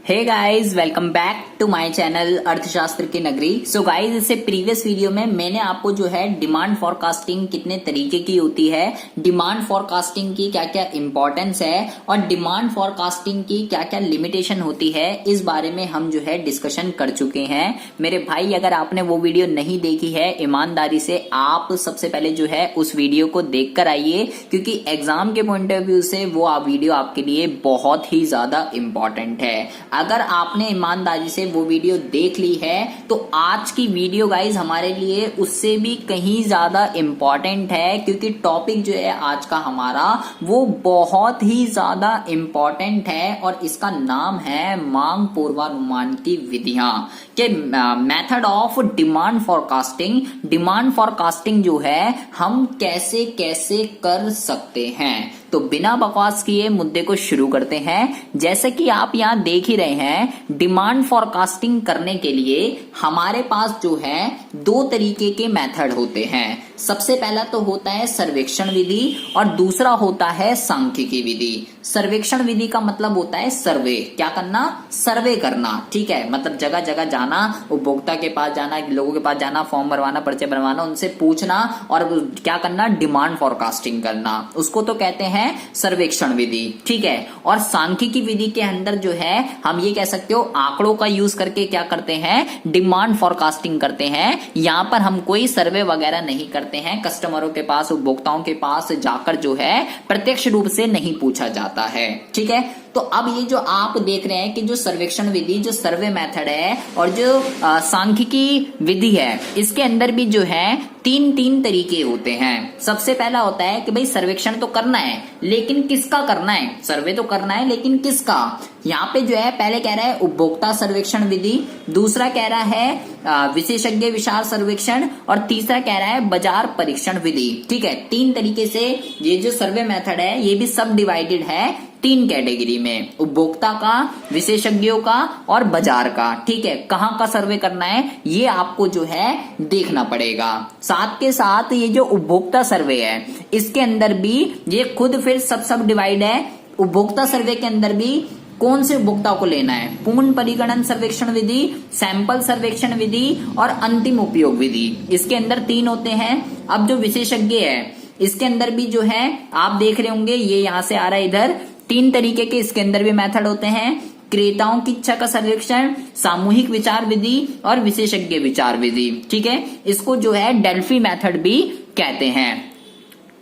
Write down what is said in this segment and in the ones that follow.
Hey guys, welcome back to my channel अर्थशास्त्र की नगरी। सो गाइस, इससे प्रीवियस वीडियो में मैंने आपको जो है डिमांड फॉरकास्टिंग कितने तरीके की होती है, डिमांड फॉरकास्टिंग की क्या क्या इंपॉर्टेंस है और डिमांड फॉरकास्टिंग की क्या क्या लिमिटेशन होती है, इस बारे में हम जो है डिस्कशन कर चुके हैं। मेरे भाई, अगर आपने वो वीडियो नहीं देखी है, ईमानदारी से आप सबसे पहले जो है उस वीडियो को देख कर आइए, क्योंकि एग्जाम के पॉइंट ऑफ व्यू से वो वीडियो आपके लिए बहुत ही ज्यादा इंपॉर्टेंट है। अगर आपने ईमानदारी से वो वीडियो देख ली है तो आज की वीडियो गाइज हमारे लिए उससे भी कहीं ज्यादा इंपॉर्टेंट है, क्योंकि टॉपिक जो है आज का हमारा वो बहुत ही ज्यादा इंपॉर्टेंट है और इसका नाम है मांग पूर्वानुमान की विधियां के method of demand forecasting. Demand forecasting जो है हम कैसे कैसे कर सकते हैं। तो बिना बकवास किए मुद्दे को शुरू करते हैं। जैसे कि आप यहां देख ही रहे हैं, डिमांड फॉरकास्टिंग करने के लिए हमारे पास जो है दो तरीके के मेथड होते हैं। सबसे पहला तो होता है सर्वेक्षण विधि और दूसरा होता है सांख्यिकी विधि। सर्वेक्षण विधि का मतलब होता है सर्वे, क्या करना, सर्वे करना, ठीक है। मतलब जगह जगह जाना, उपभोक्ता के पास जाना, लोगों के पास जाना, फॉर्म भरवाना, पर्चे बनवाना, उनसे पूछना और क्या करना, डिमांड फॉरकास्टिंग करना, उसको तो कहते हैं सर्वेक्षण विधि, ठीक है। और सांख्यिकी विधि के अंदर जो है हम ये कह सकते हो आंकड़ों का यूज करके क्या करते हैं, डिमांड फॉरकास्टिंग करते हैं। यहां पर हम कोई सर्वे वगैरह नहीं करते हैं, कस्टमरों के पास, उपभोक्ताओं के पास जाकर जो है प्रत्यक्ष रूप से नहीं पूछा जाता है, ठीक है। तो अब ये जो आप देख रहे हैं कि जो सर्वेक्षण विधि, जो सर्वे मेथड है और जो सांख्यिकी विधि है, इसके अंदर भी जो है तीन तरीके होते हैं। सबसे पहला होता है कि भाई सर्वेक्षण तो करना है, लेकिन किसका करना है, सर्वे तो करना है लेकिन किसका। यहाँ पे जो है पहले कह रहा है उपभोक्ता सर्वेक्षण विधि, दूसरा कह रहा है विशेषज्ञ विचार सर्वेक्षण और तीसरा कह रहा है बाजार परीक्षण विधि, ठीक है। तीन तरीके से ये जो सर्वे मेथड है ये भी सब डिवाइडेड है तीन कैटेगरी में, उपभोक्ता का, विशेषज्ञों का और बाजार का, ठीक है। कहाँ का सर्वे करना है ये आपको जो है देखना पड़ेगा। साथ के साथ ये जो उपभोक्ता सर्वे है इसके अंदर भी ये खुद फिर सब डिवाइड है। उपभोक्ता सर्वे के अंदर भी कौन से उपभोक्ता को लेना है, पूर्ण परिगणन सर्वेक्षण विधि, सैंपल सर्वेक्षण विधि और अंतिम उपयोग विधि, इसके अंदर तीन होते हैं। अब जो विशेषज्ञ है इसके अंदर भी जो है आप देख रहे होंगे, ये यहां से आ रहा है इधर, तीन तरीके के इसके अंदर भी मेथड होते हैं। क्रेताओं की इच्छा का सर्वेक्षण, सामूहिक विचार विधि और विशेषज्ञ विचार विधि, ठीक है। इसको जो है डेल्फी मेथड भी कहते हैं।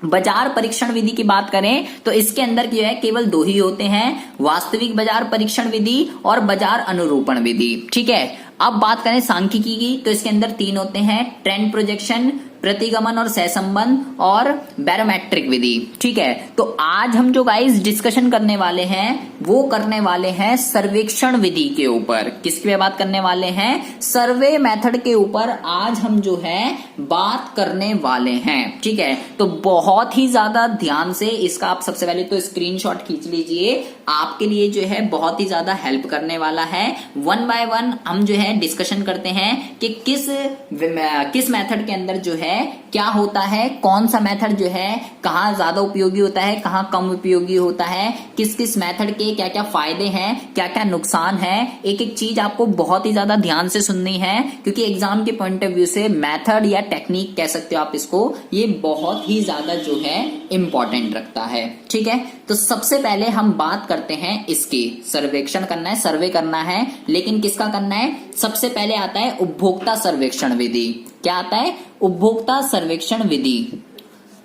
बाजार परीक्षण विधि की बात करें तो इसके अंदर जो है केवल दो ही होते हैं, वास्तविक बाजार परीक्षण विधि और बाजार अनुरूपण विधि, ठीक है। अब बात करें सांख्यिकी की तो इसके अंदर तीन होते हैं, ट्रेंड प्रोजेक्शन, प्रतिगमन और सहसंबंध और बैरोमेट्रिक विधि, ठीक है। तो आज हम जो गाइस डिस्कशन करने वाले हैं वो करने वाले हैं सर्वेक्षण विधि के ऊपर। किसकी पे बात करने वाले हैं, सर्वे मेथड के ऊपर आज हम जो है बात करने वाले हैं, ठीक है। तो बहुत ही ज्यादा ध्यान से इसका आप सबसे पहले तो स्क्रीनशॉट खींच लीजिए, आपके लिए जो है बहुत ही ज्यादा हेल्प करने वाला है। वन बाय वन हम जो है डिस्कशन करते हैं कि किस मेथड के अंदर जो है क्या होता है, कौन सा मेथड जो है कहाँ ज्यादा उपयोगी होता है, कहाँ कम उपयोगी होता है, किस किस मेथड के क्या क्या फायदे हैं, क्या क्या नुकसान है। एक एक चीज आपको बहुत ही ज्यादा ध्यान से सुननी है, क्योंकि एग्जाम के पॉइंट ऑफ व्यू से मेथड या टेक्निक कह सकते हो आप इसको, ये बहुत ही ज्यादा जो है इंपॉर्टेंट रखता है, ठीक है। तो सबसे पहले हम बात करते हैं इसकी, सर्वेक्षण करना है, सर्वे करना है, लेकिन किसका करना है। सबसे पहले आता है उपभोक्ता सर्वेक्षण विधि। क्या आता है, उपभोक्ता सर्वेक्षण विधि।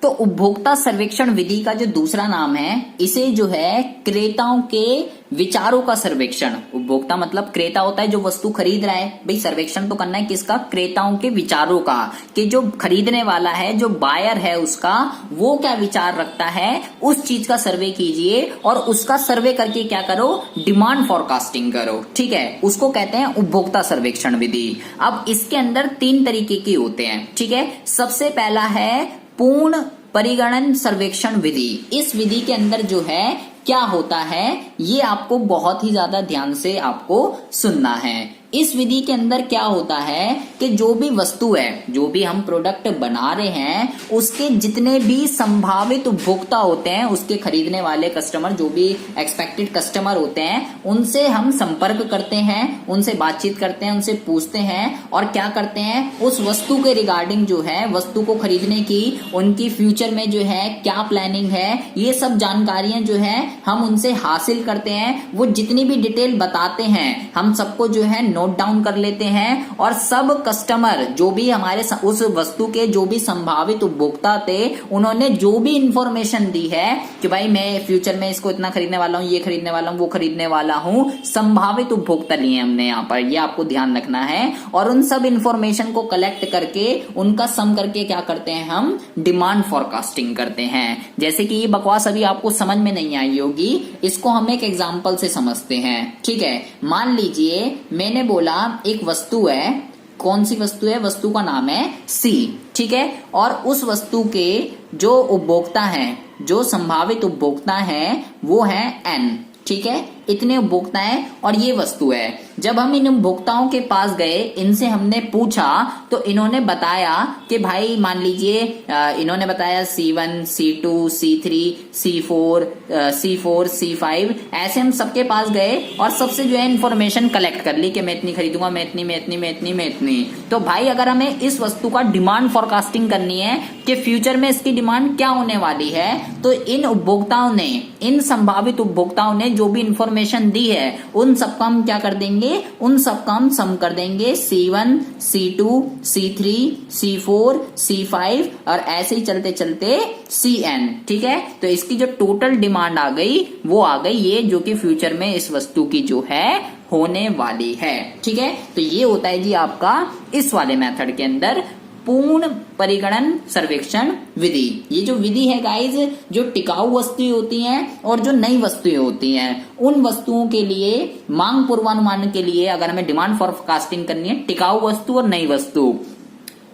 तो उपभोक्ता सर्वेक्षण विधि का जो दूसरा नाम है, इसे जो है क्रेताओं के विचारों का सर्वेक्षण। उपभोक्ता मतलब क्रेता होता है जो वस्तु खरीद रहा है, भाई सर्वेक्षण तो करना है किसका, क्रेताओं के विचारों का, कि जो खरीदने वाला है, जो बायर है उसका, वो क्या विचार रखता है, उस चीज का सर्वे कीजिए और उसका सर्वे करके क्या करो, डिमांड फॉरकास्टिंग करो, ठीक है। उसको कहते हैं उपभोक्ता सर्वेक्षण विधि। अब इसके अंदर तीन तरीके के होते हैं, ठीक है। सबसे पहला है पूर्ण परिगणन सर्वेक्षण विधि। इस विधि के अंदर जो है क्या होता है ये आपको बहुत ही ज्यादा ध्यान से आपको सुनना है। इस विधि के अंदर क्या होता है कि जो भी वस्तु है, जो भी हम प्रोडक्ट बना रहे हैं, उसके जितने भी संभावित उपभोक्ता होते हैं, उसके खरीदने वाले कस्टमर, जो भी एक्सपेक्टेड कस्टमर होते हैं, उनसे हम संपर्क करते हैं, उनसे बातचीत करते हैं, उनसे पूछते हैं और क्या करते हैं, उस वस्तु के रिगार्डिंग जो है, वस्तु को खरीदने की उनकी फ्यूचर में जो है क्या प्लानिंग है, ये सब जानकारियां जो है हम उनसे हासिल करते हैं। वो जितनी भी डिटेल बताते हैं हम सबको जो है नोट डाउन कर लेते हैं और सब कस्टमर जो भी हमारे उस वस्तु के जो भी संभावित उपभोक्ता थे, उन्होंने जो भी इंफॉर्मेशन दी है कि भाई मैं फ्यूचर में इसको इतना खरीदने वाला हूं, ये खरीदने वाला हूं, वो खरीदने वाला हूं, संभावित उपभोक्ता लिए हमने यहाँ पर, ये आपको ध्यान रखना है। और उन सब इंफॉर्मेशन को कलेक्ट करके उनका सम करके क्या करते हैं, हम डिमांड फॉरकास्टिंग करते हैं। जैसे कि ये बकवास अभी आपको समझ में नहीं आई होगी, इसको हम एक एग्जांपल से समझते हैं। ठीक है, मान लीजिए मैंने बोला एक वस्तु है, कौन सी वस्तु है, वस्तु का नाम है सी। ठीक है, और उस वस्तु के जो उपभोक्ता हैं, जो संभावित उपभोक्ता हैं, वो है एन। ठीक है, इतने उपभोक्ता हैं और ये वस्तु है। जब हम इन उपभोक्ताओं के पास गए, इनसे हमने पूछा तो इन्होंने बताया कि भाई मान लीजिए इन्होंने बताया C1, C2, C3, C4, C4, C5, ऐसे हम सबके पास गए और सबसे जो है इन्फॉर्मेशन कलेक्ट कर ली कि मैं इतनी खरीदूंगा, मैं इतनी, मैं इतनी, मैं इतनी, मैं इतनी। तो भाई अगर हमें इस वस्तु का डिमांड फॉरकास्टिंग करनी है कि फ्यूचर में इसकी डिमांड क्या होने वाली है, तो इन उपभोक्ताओं ने, इन संभावित उपभोक्ताओं ने जो भी इंफॉर्मेशन दी है, उन सबका हम क्या कर देंगे, उन सबका हम सम कर देंगे, C1, C2, C3, C4, C5 और ऐसे ही चलते चलते Cn। ठीक है, तो इसकी जो टोटल डिमांड आ गई वो आ गई ये, जो कि फ्यूचर में इस वस्तु की जो है होने वाली है। ठीक है, तो ये होता है जी आपका इस वाले मेथड के अंदर पूर्ण परिगणन सर्वेक्षण विधि। ये जो विधि है गाइज, जो टिकाऊ वस्तुएं होती हैं और जो नई वस्तुएं होती हैं, उन वस्तुओं के लिए मांग पूर्वानुमान के लिए अगर हमें डिमांड फॉरकास्टिंग करनी है, टिकाऊ वस्तु और नई वस्तु,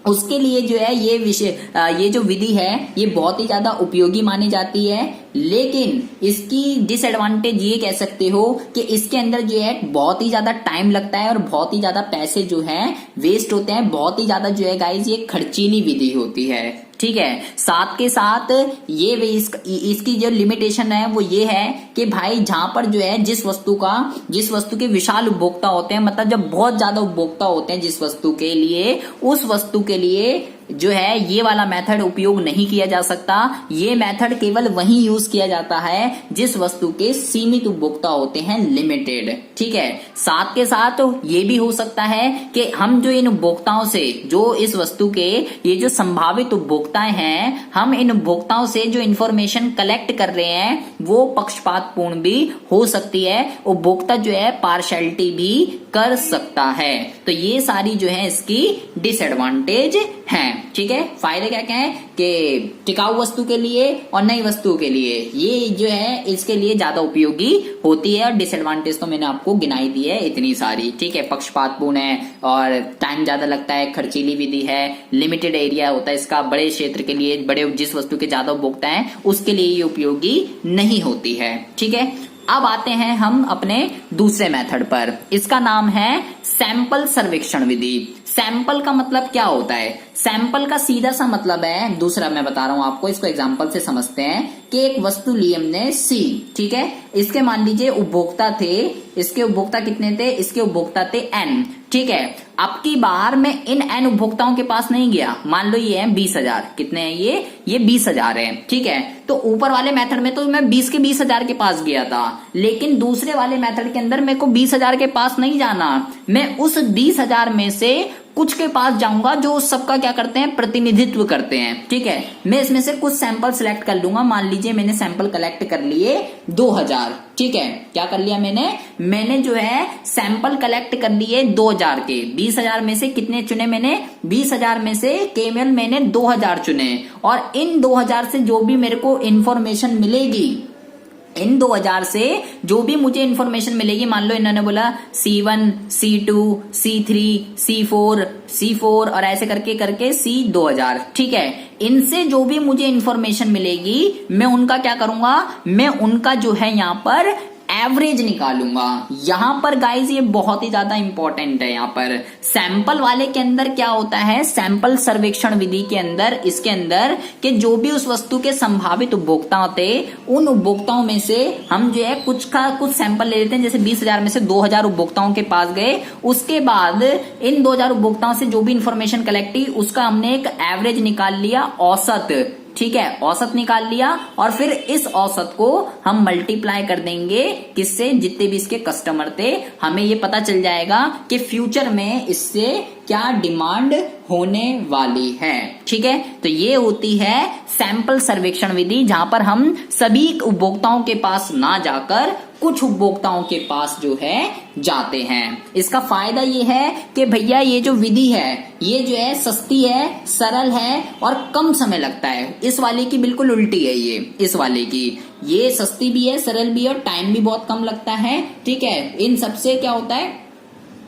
उसके लिए जो है ये विषय, ये जो विधि है ये बहुत ही ज्यादा उपयोगी मानी जाती है। लेकिन इसकी डिसएडवांटेज ये कह सकते हो कि इसके अंदर जो है बहुत ही ज्यादा टाइम लगता है और बहुत ही ज्यादा पैसे जो है वेस्ट होते हैं, बहुत ही ज्यादा जो है गाइज ये खर्चीली विधि होती है। ठीक है, साथ के साथ ये इसकी जो लिमिटेशन है वो ये है कि भाई जहां पर जो है जिस वस्तु के विशाल उपभोक्ता होते हैं, मतलब जब बहुत ज्यादा उपभोक्ता होते हैं जिस वस्तु के लिए, उस वस्तु के लिए जो है ये वाला मेथड उपयोग नहीं किया जा सकता। ये मेथड केवल वहीं यूज किया जाता है जिस वस्तु के सीमित उपभोक्ता होते हैं, लिमिटेड। ठीक है, साथ के साथ ये भी हो सकता है कि हम जो इन उपभोक्ताओं से, जो इस वस्तु के ये जो संभावित उपभोक्ताएं हैं, हम इन उपभोक्ताओं से जो इंफॉर्मेशन कलेक्ट कर रहे हैं वो पक्षपातपूर्ण भी हो सकती है, उपभोक्ता जो है पार्शियलिटी भी कर सकता है। तो ये सारी जो है इसकी डिसएडवांटेज हैं। ठीक है, फायदे क्या क्या है कि टिकाऊ वस्तु के लिए और नई वस्तु के लिए ये जो है इसके लिए ज्यादा उपयोगी होती है, और डिसएडवांटेज तो मैंने आपको गिनाई दी है इतनी सारी। ठीक है, पक्षपातपूर्ण है और टाइम ज्यादा लगता है, खर्चीली विधि है, लिमिटेड एरिया होता है इसका, बड़े क्षेत्र के लिए, बड़े जिस वस्तु के ज्यादा उपभोक्ता है उसके लिए ये उपयोगी नहीं होती है। ठीक है, अब आते हैं हम अपने दूसरे मेथड पर। इसका नाम है सैंपल सर्वेक्षण विधि। सैंपल का मतलब क्या होता है? सैंपल का सीधा सा मतलब है, दूसरा मैं बता रहा हूं आपको, इसको एग्जांपल से समझते हैं कि एक वस्तु ली हमने सी। ठीक है, इसके मान लीजिए उपभोक्ता थे, इसके उपभोक्ता कितने थे? इसके उपभोक्ता थे एन। ठीक है, अब की बार मैं इन एन उपभोक्ताओं के पास नहीं गया, मान लो ये है 20,000। कितने हैं ये 20,000 है। ठीक है, तो ऊपर वाले मेथड में तो मैं 20 के 20,000 के पास गया था, लेकिन दूसरे वाले मेथड के अंदर मेरे को 20,000 के पास नहीं जाना, मैं उस 20,000 में से कुछ के पास जाऊंगा जो सबका क्या करते हैं, प्रतिनिधित्व करते हैं। ठीक है, मैं इसमें से कुछ सैंपल सिलेक्ट कर लूंगा। मान लीजिए मैंने सैंपल कलेक्ट कर लिए 2000। ठीक है, क्या कर लिया मैंने जो है सैंपल कलेक्ट कर लिए 2000 के। 20,000 में से कितने चुने मैंने? 20,000 में से केवल मैंने 2000 चुने, और इन 2000 से जो भी मेरे को इंफॉर्मेशन मिलेगी, इन 2000 से जो भी मुझे इंफॉर्मेशन मिलेगी, मान लो इन्होंने बोला C1, C2, C3, C4 और ऐसे करके करके C 2000। ठीक है, इनसे जो भी मुझे इंफॉर्मेशन मिलेगी मैं उनका क्या करूंगा, मैं उनका जो है यहाँ पर एवरेज निकालूंगा। यहां पर गाइज ये बहुत ही ज्यादा इंपॉर्टेंट है। यहां पर सैंपल वाले के अंदर क्या होता है, सैंपल सर्वेक्षण विधि के अंदर, इसके अंदर कि जो भी उस वस्तु के संभावित उपभोक्ता होते, उन उपभोक्ताओं में से हम जो है कुछ सैंपल ले लेते हैं। जैसे 20,000 में से 2,000 उपभोक्ताओं के पास गए, उसके बाद इन 2,000 उपभोक्ताओं से जो भी इंफॉर्मेशन कलेक्ट की उसका हमने एक एवरेज निकाल लिया, औसत, ठीक है, औसत निकाल लिया, और फिर इस औसत को हम मल्टीप्लाई कर देंगे किससे, जितने भी इसके कस्टमर थे। हमें ये पता चल जाएगा कि फ्यूचर में इससे क्या डिमांड होने वाली है। ठीक है, तो ये होती है सैंपल सर्वेक्षण विधि, जहां पर हम सभी उपभोक्ताओं के पास ना जाकर कुछ उपभोक्ताओं के पास जो है जाते हैं। इसका फायदा ये है कि भैया ये जो विधि है ये जो है सस्ती है, सरल है और कम समय लगता है। इस वाले की बिल्कुल उल्टी है ये, इस वाले की ये सस्ती भी है, सरल भी है और टाइम भी बहुत कम लगता है। ठीक है, इन सबसे क्या होता है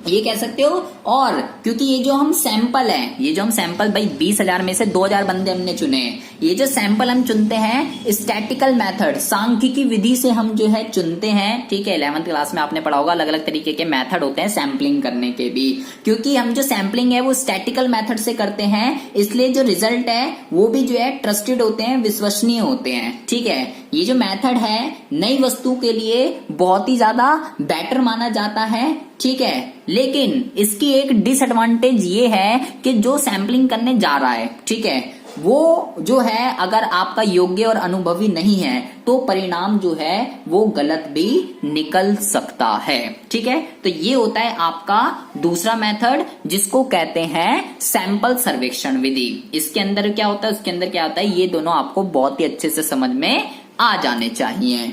ये कह सकते हो। और क्योंकि ये जो हम सैंपल है, ये जो हम सैंपल भाई 20,000 में से 2,000 बंदे हमने चुने, ये जो सैंपल हम चुनते हैं स्टैटिकल मेथड, सांख्यिकी विधि से हम जो है चुनते हैं। ठीक है, 11th क्लास में आपने पढ़ा होगा, अलग अलग तरीके के मेथड होते हैं सैंपलिंग करने के भी। क्योंकि हम जो सैंपलिंग है वो स्टैटिकल मेथड से करते हैं, इसलिए जो रिजल्ट है वो भी जो है ट्रस्टेड होते हैं, विश्वसनीय होते हैं। ठीक है, ये जो मेथड है नई वस्तु के लिए बहुत ही ज्यादा बेटर माना जाता है। ठीक है, लेकिन इसकी एक डिसएडवांटेज ये है कि जो सैंपलिंग करने जा रहा है, ठीक है, वो जो है अगर आपका योग्य और अनुभवी नहीं है तो परिणाम जो है वो गलत भी निकल सकता है। ठीक है, तो ये होता है आपका दूसरा मेथड, जिसको कहते हैं सैंपल सर्वेक्षण विधि। इसके अंदर क्या होता है, उसके अंदर क्या होता है, ये दोनों आपको बहुत ही अच्छे से समझ में आ जाने चाहिए।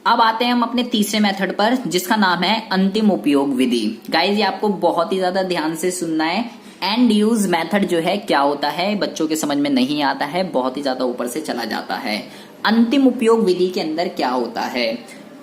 अब आते हैं हम अपने तीसरे मेथड पर, जिसका नाम है अंतिम उपयोग विधि। गाइस, ये आपको बहुत ही ज्यादा ध्यान से सुनना है। एंड यूज मेथड जो है क्या होता है, बच्चों के समझ में नहीं आता है, बहुत ही ज्यादा ऊपर से चला जाता है। अंतिम उपयोग विधि के अंदर क्या होता है,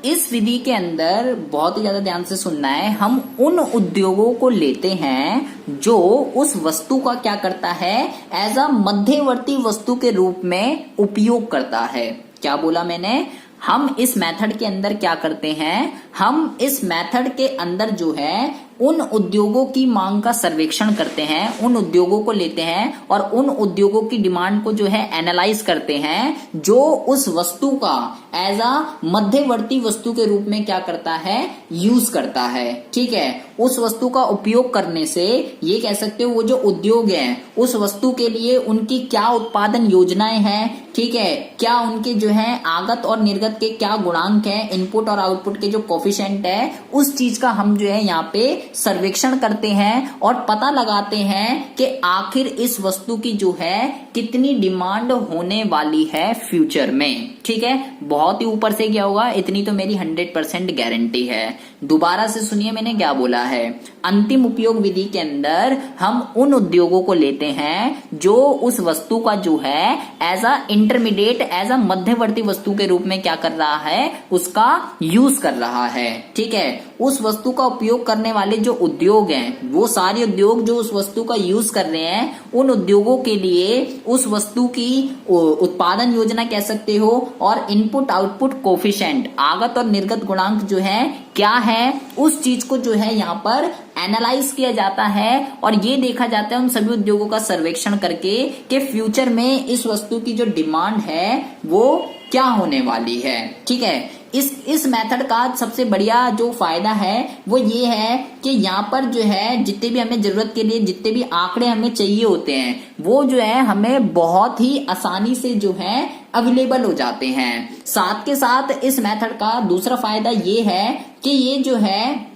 इस विधि के अंदर बहुत ही ज्यादा ध्यान से सुनना है। हम उन उद्योगों को लेते हैं जो उस वस्तु का क्या करता है, एज अ मध्यवर्ती वस्तु के रूप में उपयोग करता है। क्या बोला मैंने, हम इस मेथड के अंदर क्या करते हैं, हम इस मेथड के अंदर जो है उन उद्योगों की मांग का सर्वेक्षण करते हैं, उन उद्योगों को लेते हैं और उन उद्योगों की डिमांड को जो है एनालाइज करते हैं, जो उस वस्तु का एज अ मध्यवर्ती वस्तु के रूप में क्या करता है, यूज करता है। ठीक है, उस वस्तु का उपयोग करने से ये कह सकते हो वो जो उद्योग है उस वस्तु के लिए उनकी क्या उत्पादन योजनाएं हैं, ठीक है, क्या उनके जो है आगत और निर्गत के क्या गुणांक है, इनपुट और आउटपुट के जो कोफिशिएंट है, उस चीज का हम जो है यहाँ पे सर्वेक्षण करते हैं और पता लगाते हैं कि आखिर इस वस्तु की जो है कितनी डिमांड होने वाली है फ्यूचर में। ठीक है, बहुत ही ऊपर से क्या होगा, इतनी तो मेरी 100% गारंटी है। दोबारा से सुनिए मैंने क्या बोला है। अंतिम उपयोग विधि के अंदर हम उन उद्योगों को लेते हैं जो उस वस्तु का जो है as a intermediate, as a मध्यवर्ती वस्तु के रूप में क्या कर रहा है, उसका यूज कर रहा है। ठीक है, उस वस्तु का उपयोग करने वाले जो उद्योग हैं, वो सारे उद्योग जो उस वस्तु का यूज कर रहे हैं, उन उद्योगों के लिए उस वस्तु की उत्पादन योजना कह सकते हो और इनपुट आउटपुट कोफिशिएंट, आगत और निर्गत गुणांक जो है क्या है, उस चीज को जो है यहाँ पर एनालाइज किया जाता है और ये देखा जाता है उन सभी उद्योगों का सर्वेक्षण करके कि फ्यूचर में इस वस्तु की जो डिमांड है वो क्या होने वाली है। ठीक है, इस मेथड का सबसे बढ़िया जो फायदा है वो ये है कि यहाँ पर जो है जितने भी हमें जरूरत के लिए जितने भी आंकड़े हमें चाहिए होते हैं वो जो है हमें बहुत ही आसानी से जो है अवेलेबल हो जाते हैं। साथ के साथ इस मेथड का दूसरा फायदा ये है कि ये जो है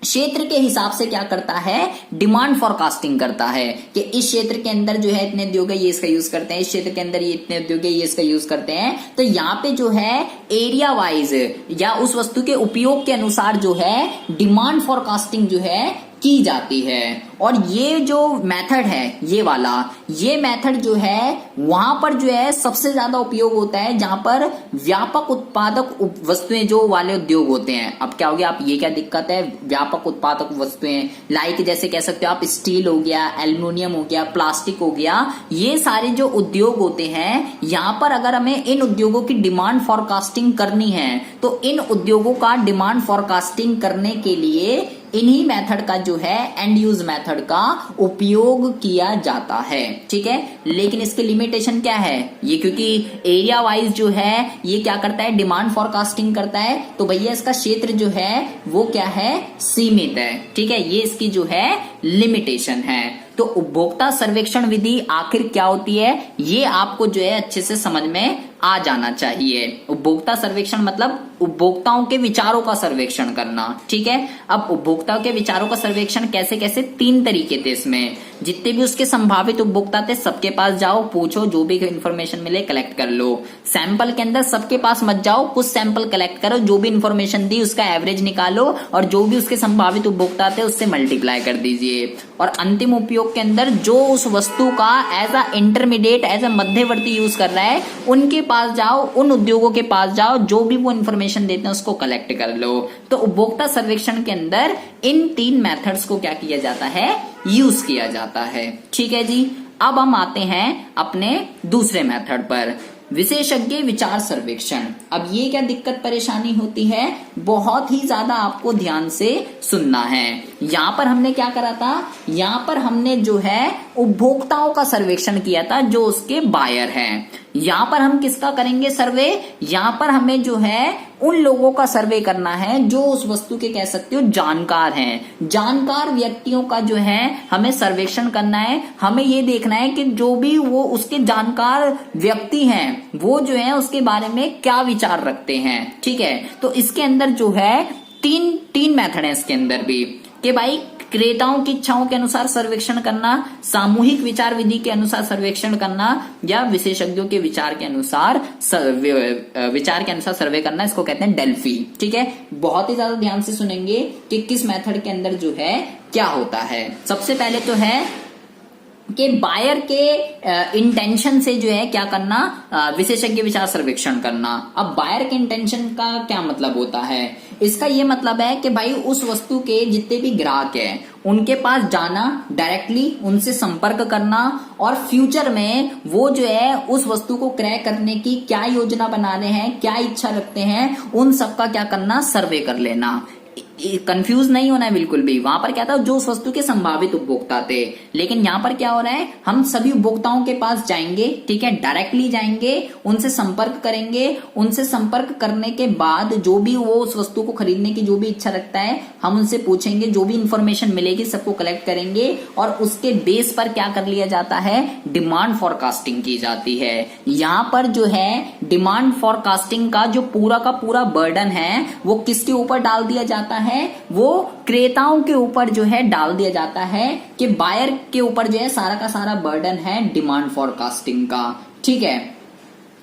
क्षेत्र के हिसाब से क्या करता है, डिमांड फॉरकास्टिंग करता है कि इस क्षेत्र के अंदर जो है इतने उद्योग है ये इसका यूज करते हैं, इस क्षेत्र के अंदर ये इतने उद्योग है ये इसका यूज करते हैं। तो यहाँ पे जो है एरिया वाइज या उस वस्तु के उपयोग के अनुसार जो है डिमांड फॉरकास्टिंग जो है की जाती है। और ये जो मेथड है ये वाला, ये मेथड जो है वहां पर जो है सबसे ज्यादा उपयोग होता है जहां पर व्यापक उत्पादक वस्तुएं जो वाले उद्योग होते हैं। अब क्या हो गया, आप ये क्या दिक्कत है, व्यापक उत्पादक वस्तुएं लाइक जैसे कह सकते हो आप स्टील हो गया, एल्युमिनियम हो गया, प्लास्टिक हो गया, ये सारे जो उद्योग होते हैं यहां पर अगर हमें इन उद्योगों की डिमांड फॉरकास्टिंग करनी है तो इन उद्योगों का डिमांड फॉरकास्टिंग करने के लिए इन्हीं मेथड का जो है एंड यूज मेथड का उपयोग किया जाता है। ठीक है, लेकिन इसके लिमिटेशन क्या है, ये क्योंकि एरिया वाइज जो है ये क्या करता है, डिमांड फॉरकास्टिंग करता है, तो भैया इसका क्षेत्र जो है वो क्या है, सीमित है। ठीक है, ये इसकी जो है लिमिटेशन है। तो उपभोक्ता सर्वेक्षण विधि आखिर क्या होती है ये आपको जो है अच्छे से समझ में आ जाना चाहिए। उपभोक्ता सर्वेक्षण मतलब उपभोक्ताओं के विचारों का सर्वेक्षण करना। ठीक है, अब उपभोक्ताओं के विचारों का सर्वेक्षण कैसे कैसे, 3 तरीके थे इसमें। जितने भी उसके संभावित उपभोक्ता थे सबके पास जाओ, पूछो, जो भी इंफॉर्मेशन मिले कलेक्ट कर लो। सैंपल के अंदर सबके पास मत जाओ, कुछ सैंपल कलेक्ट करो, जो भी इंफॉर्मेशन दी उसका एवरेज निकालो और जो भी उसके संभावित उपभोक्ता थे उससे मल्टीप्लाई कर दीजिए। और अंतिम उपयोग के अंदर जो उस वस्तु का as a intermediate, as a मध्यवर्ती यूज कर रहा है उनके पास जाओ, उन उद्योगों के पास जाओ, जो भी वो इंफॉर्मेशन देते हैं उसको कलेक्ट कर लो। तो उपभोक्ता सर्वेक्षण के अंदर इन 3 मेथड्स को क्या किया जाता है, यूज किया जाता है। ठीक है जी, अब हम आते हैं अपने दूसरे मेथड पर, विशेषज्ञ विचार सर्वेक्षण। अब ये क्या दिक्कत परेशानी होती है, बहुत ही ज्यादा आपको ध्यान से सुनना है। यहां पर हमने क्या करा था, यहां पर हमने जो है उपभोक्ताओं का सर्वेक्षण किया था जो उसके बायर हैं। यहां पर हम किसका करेंगे सर्वे, यहां पर हमें जो है उन लोगों का सर्वे करना है जो उस वस्तु के कह सकते हो जानकार हैं। जानकार व्यक्तियों का जो है हमें सर्वेक्षण करना है। हमें ये देखना है कि जो भी वो उसके जानकार व्यक्ति हैं वो जो है उसके बारे में क्या विचार रखते हैं। ठीक है, तो इसके अंदर जो है तीन मेथड है इसके अंदर भी, कि भाई क्रेताओं की इच्छाओं के अनुसार सर्वेक्षण करना, सामूहिक विचार विधि के अनुसार सर्वेक्षण करना, या विशेषज्ञों के विचार के अनुसार सर्वे करना। इसको कहते हैं डेल्फी। ठीक है, बहुत ही ज्यादा ध्यान से सुनेंगे कि किस मेथड के अंदर जो है क्या होता है। सबसे पहले तो है कि बायर के इंटेंशन से जो है क्या करना, विशेषज्ञ विचार सर्वेक्षण करना। अब बायर के इंटेंशन का क्या मतलब होता है, इसका ये मतलब है कि भाई उस वस्तु के जितने भी ग्राहक हैं उनके पास जाना, डायरेक्टली उनसे संपर्क करना, और फ्यूचर में वो जो है उस वस्तु को क्रय करने की क्या योजना बना रहे हैं, क्या इच्छा रखते हैं, उन सबका क्या करना, सर्वे कर लेना। कंफ्यूज नहीं होना है बिल्कुल भी। वहां पर क्या था, जो उस वस्तु के संभावित उपभोक्ता थे, लेकिन यहाँ पर क्या हो रहा है, हम सभी उपभोक्ताओं के पास जाएंगे। ठीक है, डायरेक्टली जाएंगे, उनसे संपर्क करेंगे। उनसे संपर्क करने के बाद जो भी वो उस वस्तु को खरीदने की जो भी इच्छा रखता है हम उनसे पूछेंगे, जो भी इंफॉर्मेशन मिलेगी सबको कलेक्ट करेंगे और उसके बेस पर क्या कर लिया जाता है, डिमांड फॉरकास्टिंग की जाती है। यहाँ पर जो है डिमांड फॉरकास्टिंग का जो पूरा का पूरा बर्डन है वो किसके ऊपर डाल दिया जाता है, वो क्रेताओं के ऊपर जो है डाल दिया जाता है, कि बायर के ऊपर जो है सारा का सारा बर्डन है डिमांड फॉरकास्टिंग का। ठीक है,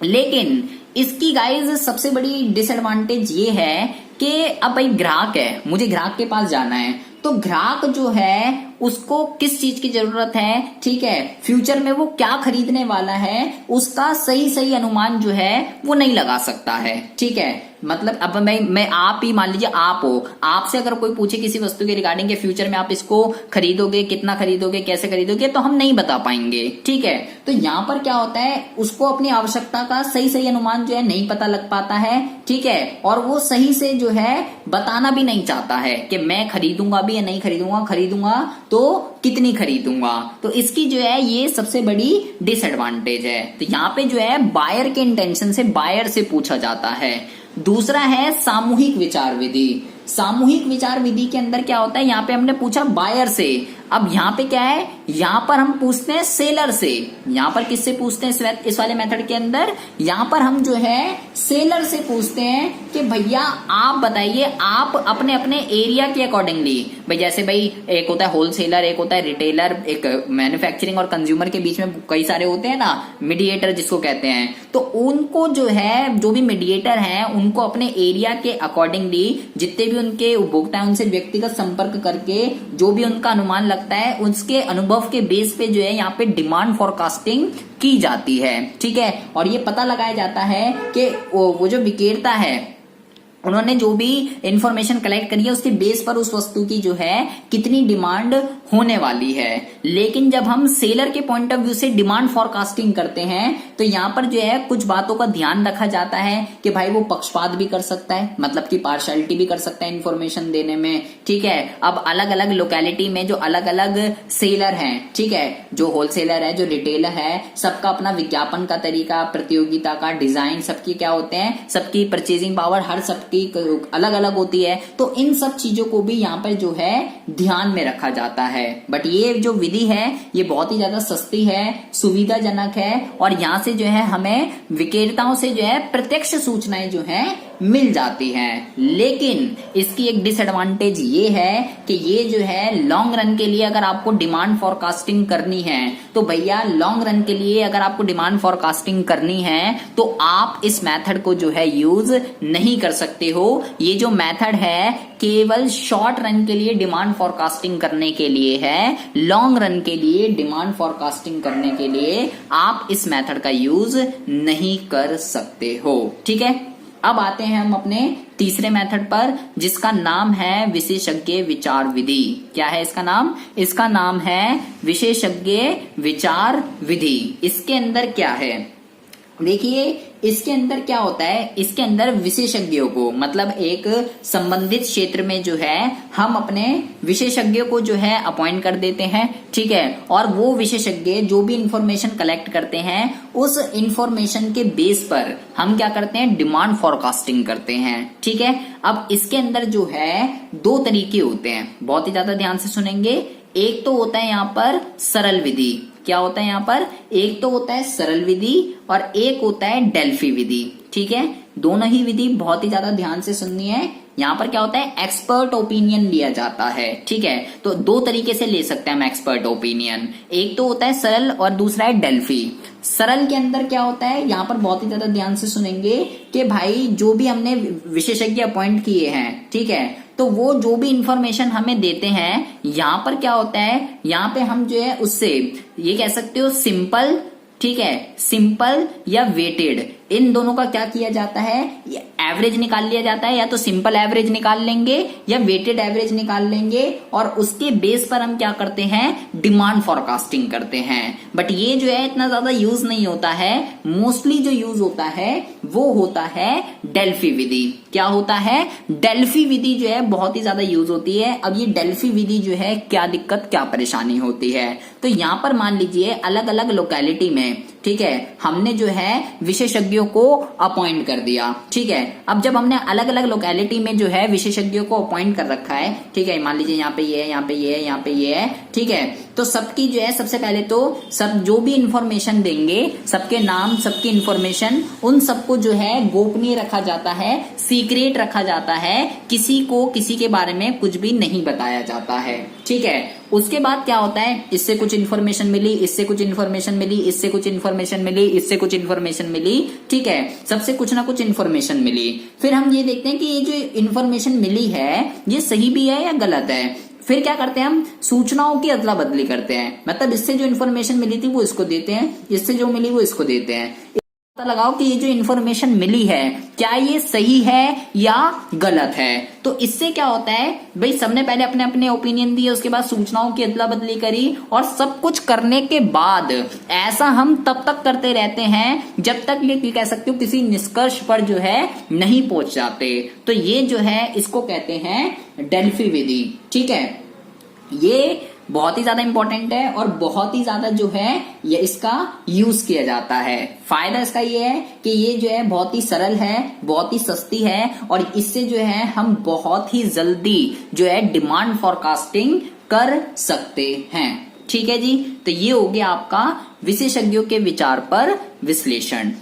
लेकिन इसकी गाइज सबसे बड़ी डिसएडवांटेज ये है कि अब भाई ग्राहक है, मुझे ग्राहक के पास जाना है, तो ग्राहक जो है उसको किस चीज की जरूरत है, ठीक है, फ्यूचर में वो क्या खरीदने वाला है, उसका सही अनुमान जो है वो नहीं लगा सकता है। ठीक है, मतलब अब मैं आप ही मान लीजिए आप हो, आपसे अगर कोई पूछे किसी वस्तु के रिगार्डिंग के फ्यूचर में आप इसको खरीदोगे, कितना खरीदोगे, कैसे खरीदोगे, तो हम नहीं बता पाएंगे। ठीक है, तो यहाँ पर क्या होता है, उसको अपनी आवश्यकता का सही अनुमान जो है नहीं पता लग पाता है। ठीक है, और वो सही से जो है बताना भी नहीं चाहता है कि मैं खरीदूंगा भी या नहीं खरीदूंगा, खरीदूंगा तो कितनी खरीदूंगा। तो इसकी जो है ये सबसे बड़ी डिसएडवांटेज है। तो यहाँ पे जो है बायर के इंटेंशन से बायर से पूछा जाता है। दूसरा है सामूहिक विचार विधि। सामूहिक विचार विधि के अंदर क्या होता है, यहाँ पे हमने पूछा बायर से। अब यहाँ पे क्या है, यहाँ पर हम पूछते हैं सेलर से। यहाँ पर किससे पूछते हैं इस वाले मेथड के अंदर, यहाँ पर हम जो है सेलर से पूछते हैं कि भैया आप बताइए, आप अपने अपने एरिया के अकॉर्डिंगली, भाई जैसे भाई एक होता है होलसेलर, एक होता है रिटेलर, एक मैन्युफैक्चरिंग और कंज्यूमर के बीच में कई सारे होते हैं ना, मीडिएटर जिसको कहते हैं। तो उनको जो है, जो भी मीडिएटर हैं, उनको अपने एरिया के अकॉर्डिंगली जितने भी उनके उपभोक्ता हैं उनसे व्यक्तिगत संपर्क करके जो भी उनका अनुमान लगता है उसके अनुभव के बेस पे जो है यहाँ पे डिमांड फॉरकास्टिंग की जाती है। ठीक है, और ये पता लगाया जाता है कि वो जो विक्रेता है उन्होंने जो भी इंफॉर्मेशन कलेक्ट करी है उसके बेस पर उस वस्तु की जो है कितनी डिमांड होने वाली है। लेकिन जब हम सेलर के पॉइंट ऑफ व्यू से डिमांड फॉरकास्टिंग करते हैं तो यहाँ पर जो है कुछ बातों का ध्यान रखा जाता है कि भाई वो पक्षपात भी कर सकता है, मतलब कि पार्शियलिटी भी कर सकता है इंफॉर्मेशन देने में। ठीक है, अब अलग अलग लोकेलिटी में जो अलग अलग सेलर हैं, ठीक है, जो होलसेलर है, जो रिटेलर है, सबका अपना विज्ञापन का तरीका, प्रतियोगिता का डिजाइन, सबकी क्या होते हैं, सबकी परचेजिंग पावर हर सबकी अलग अलग होती है। तो इन सब चीजों को भी यहाँ पर जो है ध्यान में रखा जाता है। बट ये जो विधि है ये बहुत ही ज्यादा सस्ती है, सुविधाजनक है, और यहाँ से जो है हमें विक्रेताओं से जो है प्रत्यक्ष सूचनाएं जो है मिल जाती हैं। लेकिन इसकी एक डिसएडवांटेज ये है कि ये जो है लॉन्ग रन के लिए अगर आपको डिमांड फॉरकास्टिंग करनी है तो भैया लॉन्ग रन के लिए अगर आपको डिमांड फॉरकास्टिंग करनी है तो आप इस मेथड को जो है यूज नहीं कर सकते हो। ये जो मेथड है केवल शॉर्ट रन के लिए डिमांड फॉरकास्टिंग करने के लिए है, लॉन्ग रन के लिए डिमांड फॉरकास्टिंग करने के लिए आप इस मेथड का यूज नहीं कर सकते हो। ठीक है, अब आते हैं हम अपने तीसरे मेथड पर जिसका नाम है विशेषज्ञ विचार विधि। क्या है इसका नाम? इसका नाम है विशेषज्ञ विचार विधि। इसके अंदर क्या है, देखिए इसके अंदर क्या होता है, इसके अंदर विशेषज्ञों को, मतलब एक संबंधित क्षेत्र में जो है हम अपने विशेषज्ञों को जो है अपॉइंट कर देते हैं। ठीक है, और वो विशेषज्ञ जो भी इंफॉर्मेशन कलेक्ट करते हैं उस इंफॉर्मेशन के बेस पर हम क्या करते हैं, डिमांड फॉरकास्टिंग करते हैं। ठीक है, अब इसके अंदर जो है दो तरीके होते हैं, बहुत ही ज्यादा ध्यान से सुनेंगे। एक तो होता है यहाँ पर सरल विधि। क्या होता है यहाँ पर? एक तो होता है सरल विधि और एक होता है डेल्फी विधि। ठीक है, दोनों ही विधि बहुत ही ज्यादा ध्यान से सुननी है। यहाँ पर क्या होता है, एक्सपर्ट ओपिनियन लिया जाता है। ठीक है, तो दो तरीके से ले सकते हैं हम एक्सपर्ट ओपिनियन। एक तो होता है सरल और दूसरा है डेल्फी। सरल के अंदर क्या होता है, यहाँ पर बहुत ही ज्यादा ध्यान से सुनेंगे कि भाई जो भी हमने विशेषज्ञ अपॉइंट किए हैं, ठीक है, तो वो जो भी इंफॉर्मेशन हमें देते हैं, यहाँ पर क्या होता है, यहाँ पे हम जो है उससे ये कह सकते हो सिंपल, ठीक है, सिंपल या वेटेड, इन दोनों का क्या किया जाता है, एवरेज निकाल लिया जाता है। या तो सिंपल एवरेज निकाल लेंगे या वेटेड एवरेज निकाल लेंगे और उसके बेस पर हम क्या करते हैं, डिमांड फॉरकास्टिंग करते हैं। बट ये जो है इतना ज्यादा यूज नहीं होता है। मोस्टली जो यूज होता है वो होता है डेल्फी विधि। क्या होता है, डेल्फी विधि जो है बहुत ही ज्यादा यूज होती है। अब ये डेल्फी विधि जो है क्या दिक्कत, क्या परेशानी होती है, तो यहाँ पर मान लीजिए अलग अलग लोकेलिटी में, ठीक है, हमने जो है विशेषज्ञों को अपॉइंट कर दिया। ठीक है, अब जब हमने अलग अलग लोकेलिटी में जो है विशेषज्ञों को अपॉइंट कर रखा है, ठीक है, मान लीजिए यहाँ पे ये है, यहाँ पे ये है, यहाँ पे ये है, ठीक है, तो सबकी जो है सबसे पहले तो सब जो भी इंफॉर्मेशन देंगे, सबके नाम, सबकी इंफॉर्मेशन, उन सबको जो है गोपनीय रखा जाता है, सीक्रेट रखा जाता है, किसी को किसी के बारे में कुछ भी नहीं बताया जाता है। ठीक है, उसके बाद क्या होता है, इससे कुछ इन्फॉर्मेशन मिली, इससे कुछ इन्फॉर्मेशन मिली, इससे कुछ इन्फॉर्मेशन मिली, इससे कुछ इन्फॉर्मेशन मिली, ठीक है, सबसे कुछ ना कुछ इन्फॉर्मेशन मिली। फिर हम ये देखते हैं कि ये जो इन्फॉर्मेशन मिली है ये सही भी है या गलत है। फिर क्या करते हैं, हम सूचनाओं की अदला बदली करते हैं, मतलब इससे जो इन्फॉर्मेशन मिली थी वो इसको देते हैं, इससे जो मिली वो इसको देते हैं। पता लगाओ कि ये जो इन्फॉर्मेशन मिली है क्या ये सही है या गलत है। तो इससे क्या होता है भाई, सबने पहले अपने अपने ओपिनियन दिए, उसके बाद सूचनाओं की अदला बदली करी, और सब कुछ करने के बाद ऐसा हम तब तक करते रहते हैं जब तक ये कह सकते हो किसी निष्कर्ष पर जो है नहीं पहुंच जाते। तो ये जो है इसको कहते हैं डेल्फी विधि। ठीक है, ये बहुत ही ज्यादा इंपॉर्टेंट है और बहुत ही ज्यादा जो है ये इसका यूज किया जाता है। फायदा इसका ये है कि ये जो है बहुत ही सरल है, बहुत ही सस्ती है, और इससे जो है हम बहुत ही जल्दी जो है डिमांड फॉरकास्टिंग कर सकते हैं। ठीक है जी, तो ये हो गया आपका विशेषज्ञों के विचार पर विश्लेषण।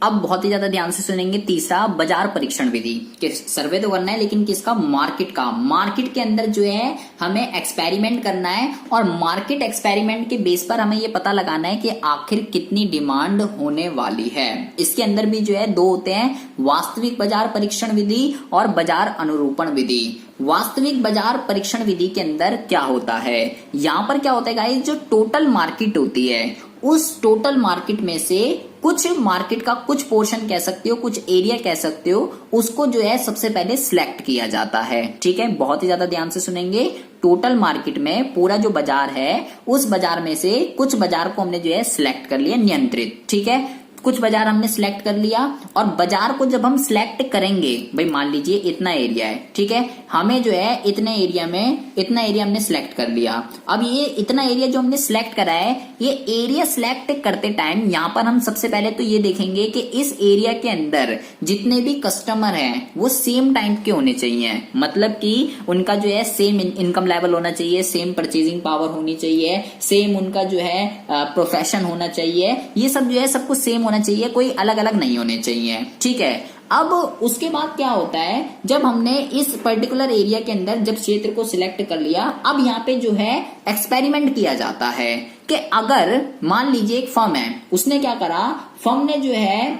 अब बहुत ही ज्यादा ध्यान से सुनेंगे तीसरा, बाजार परीक्षण विधि। कि सर्वे तो करना है लेकिन किसका, मार्केट का। मार्केट के अंदर जो है हमें एक्सपेरिमेंट करना है और मार्केट एक्सपेरिमेंट के बेस पर हमें ये पता लगाना है कि आखिर कितनी डिमांड होने वाली है। इसके अंदर भी जो है दो होते हैं, वास्तविक बाजार परीक्षण विधि और बाजार अनुरूपण विधि। वास्तविक बाजार परीक्षण विधि के अंदर क्या होता है, यहां पर क्या होता है गाइस, जो टोटल मार्केट होती है उस टोटल मार्केट में से कुछ मार्केट का कुछ पोर्शन कह सकते हो, कुछ एरिया कह सकते हो, उसको जो है सबसे पहले सिलेक्ट किया जाता है। ठीक है, बहुत ही ज्यादा ध्यान से सुनेंगे। टोटल मार्केट में पूरा जो बाजार है उस बाजार में से कुछ बाजार को हमने जो है सिलेक्ट कर लिया, नियंत्रित। ठीक है, कुछ बाजार हमने सिलेक्ट कर लिया और बाजार को जब हम सिलेक्ट करेंगे, भाई मान लीजिए इतना एरिया है, ठीक है, हमें जो है इतने एरिया में इतना एरिया हमने सिलेक्ट कर लिया। अब ये इतना एरिया जो हमने सिलेक्ट करा है, ये एरिया सिलेक्ट करते टाइम यहाँ पर हम सबसे पहले तो ये देखेंगे कि इस एरिया के अंदर जितने भी कस्टमर हैं वो सेम टाइप के होने चाहिए। मतलब कि उनका जो है सेम इनकम लेवल होना चाहिए, सेम परचेजिंग पावर होनी चाहिए, सेम उनका जो है प्रोफेशन होना चाहिए, ये सब जो है सबको सेम होना चाहिए, कोई अलग अलग नहीं होने चाहिए। ठीक है, अब उसके बाद क्या होता है, जब हमने इस पर्टिकुलर एरिया के अंदर जब क्षेत्र को सिलेक्ट कर लिया, अब यहाँ पे जो है एक्सपेरिमेंट किया जाता है कि अगर मान लीजिए एक फर्म है, उसने क्या करा, फर्म ने जो है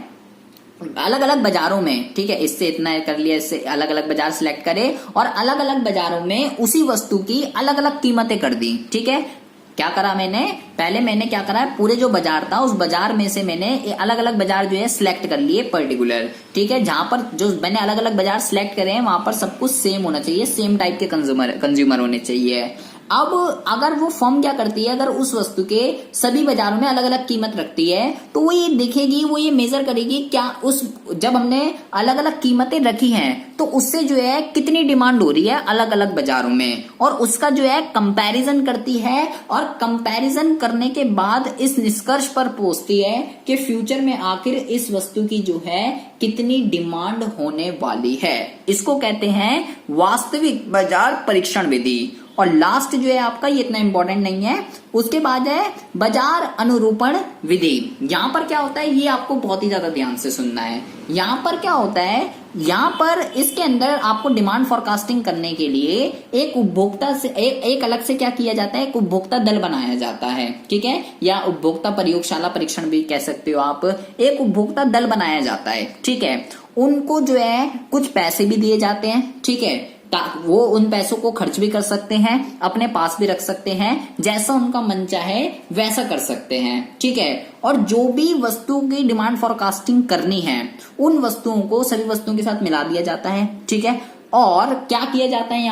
अलग अलग बाजारों में, ठीक है, इससे इतना कर लिया, इससे अलग अलग बाजार सिलेक्ट करे और अलग अलग बाजारों में उसी वस्तु की अलग अलग कीमतें कर दी। ठीक है, क्या करा मैंने, पहले मैंने क्या करा, पूरे जो बाजार था उस बाजार में से मैंने अलग अलग बाजार जो है सिलेक्ट कर लिए पर्टिकुलर। ठीक है, जहां पर जो मैंने अलग अलग बाजार सिलेक्ट करे हैं वहां पर सब कुछ सेम होना चाहिए, सेम टाइप के कंज्यूमर होने चाहिए। अब अगर वो फर्म क्या करती है, अगर उस वस्तु के सभी बाजारों में अलग अलग कीमत रखती है तो वो ये देखेगी, वो ये मेजर करेगी क्या उस जब हमने अलग अलग कीमतें रखी हैं तो उससे जो है कितनी डिमांड हो रही है अलग अलग बाजारों में, और उसका जो है कंपैरिजन करती है और कंपैरिजन करने के बाद इस निष्कर्ष पर पहुंचती है कि फ्यूचर में आखिर इस वस्तु की जो है कितनी डिमांड होने वाली है। इसको कहते हैं वास्तविक बाजार परीक्षण विधि। और लास्ट जो है आपका, ये इतना इंपॉर्टेंट नहीं है, उसके बाद है बाजार अनुरूपण विधि। यहां पर क्या होता है, ये आपको बहुत ही ज्यादा ध्यान से सुनना है। यहां पर क्या होता है, यहां पर इसके अंदर आपको डिमांड फोरकास्टिंग करने के लिए एक उपभोक्ता से एक अलग से क्या किया जाता है, एक उपभोक्ता दल बनाया जाता है। ठीक है, या उपभोक्ता प्रयोगशाला परीक्षण भी कह सकते हो आप। एक उपभोक्ता दल बनाया जाता है। ठीक है, उनको जो है कुछ पैसे भी दिए जाते हैं। ठीक है, वो उन पैसों को खर्च भी कर सकते हैं, अपने पास भी रख सकते हैं, जैसा उनका मन चाहे वैसा कर सकते हैं। ठीक है, और जो भी वस्तु की डिमांड फोरकास्टिंग करनी है उन वस्तुओं को सभी वस्तुओं के साथ मिला दिया जाता है। ठीक है, और क्या किया जाता है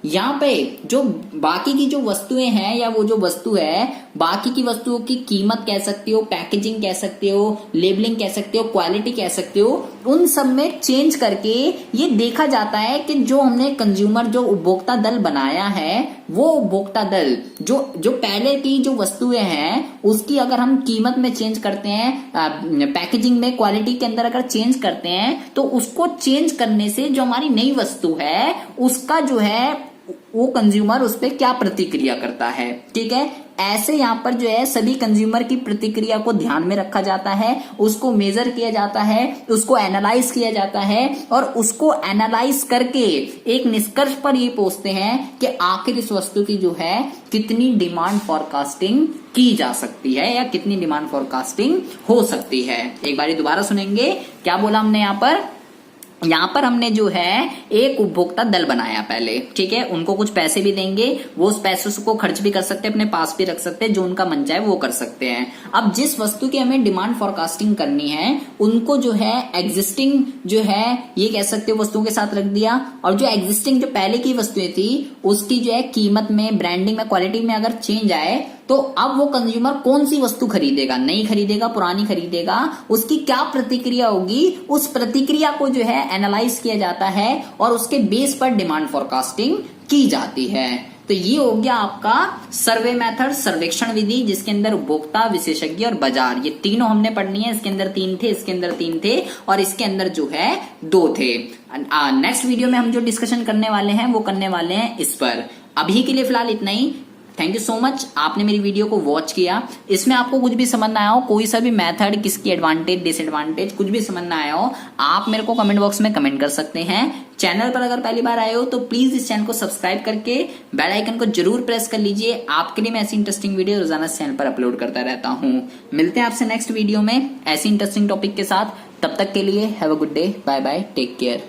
यहाँ पे जो बाकी की जो वस्तुएं हैं या वो जो वस्तु है, बाकी की वस्तुओं की कीमत कह सकते हो, पैकेजिंग कह सकते हो, लेबलिंग कह सकते हो, क्वालिटी कह सकते हो, उन सब में चेंज करके ये देखा जाता है कि जो हमने कंज्यूमर जो उपभोक्ता दल बनाया है वो उपभोक्ता दल जो पहले की जो वस्तुएं हैं उसकी अगर हम कीमत में चेंज करते हैं, पैकेजिंग में, क्वालिटी के अंदर अगर चेंज करते हैं तो उसको चेंज करने से जो हमारी नई वस्तु है उसका जो है वो कंज्यूमर उस पर क्या प्रतिक्रिया करता है। ठीक है, ऐसे यहाँ पर जो है सभी कंज्यूमर की प्रतिक्रिया को ध्यान में रखा जाता है, उसको मेजर किया जाता है, उसको एनालाइज किया जाता है और उसको एनालाइज करके एक निष्कर्ष पर ये पहुंचते हैं कि आखिर इस वस्तु की जो है कितनी डिमांड फोरकास्टिंग की जा सकती है या कितनी डिमांड फोरकास्टिंग हो सकती है। एक बार दोबारा सुनेंगे, क्या बोला हमने यहाँ पर हमने जो है एक उपभोक्ता दल बनाया पहले। ठीक है, उनको कुछ पैसे भी देंगे, वो उस पैसों को खर्च भी कर सकते हैं, अपने पास भी रख सकते हैं, जो उनका मन चाहे वो कर सकते हैं। अब जिस वस्तु की हमें डिमांड फोरकास्टिंग करनी है उनको जो है एग्जिस्टिंग जो है ये कह सकते हो वस्तुओं के साथ रख दिया, और जो एग्जिस्टिंग जो पहले की वस्तुएं थी उसकी जो है कीमत में, ब्रांडिंग में, क्वालिटी में अगर चेंज आए तो अब वो कंज्यूमर कौन सी वस्तु खरीदेगा, नई खरीदेगा, पुरानी खरीदेगा, उसकी क्या प्रतिक्रिया होगी, उस प्रतिक्रिया को जो है एनालाइज किया जाता है और उसके बेस पर डिमांड फोरकास्टिंग की जाती है। तो ये हो गया आपका सर्वे मेथड, सर्वेक्षण विधि, जिसके अंदर उपभोक्ता, विशेषज्ञ और बाजार, ये तीनों हमने पढ़नी है। इसके अंदर 3 थे, इसके अंदर 3 थे और इसके अंदर जो है 2 थे। नेक्स्ट वीडियो में हम जो डिस्कशन करने वाले हैं वो करने वाले हैं इस पर। अभी के लिए फिलहाल इतना ही। थैंक यू सो मच, आपने मेरी वीडियो को वॉच किया। इसमें आपको कुछ भी समझ ना आया हो, कोई सा भी मेथड, किसकी एडवांटेज डिसएडवांटेज कुछ भी समझ ना आया हो, आप मेरे को कमेंट बॉक्स में कमेंट कर सकते हैं। चैनल पर अगर पहली बार आए हो तो प्लीज इस चैनल को सब्सक्राइब करके बेल आइकन को जरूर प्रेस कर लीजिए। आपके लिए मैं ऐसी इंटरेस्टिंग वीडियो रोजाना इस चैनल पर अपलोड करता रहता हूं। मिलते हैं आपसे नेक्स्ट वीडियो में ऐसी इंटरेस्टिंग टॉपिक के साथ। तब तक के लिए have a good day, bye bye, take care.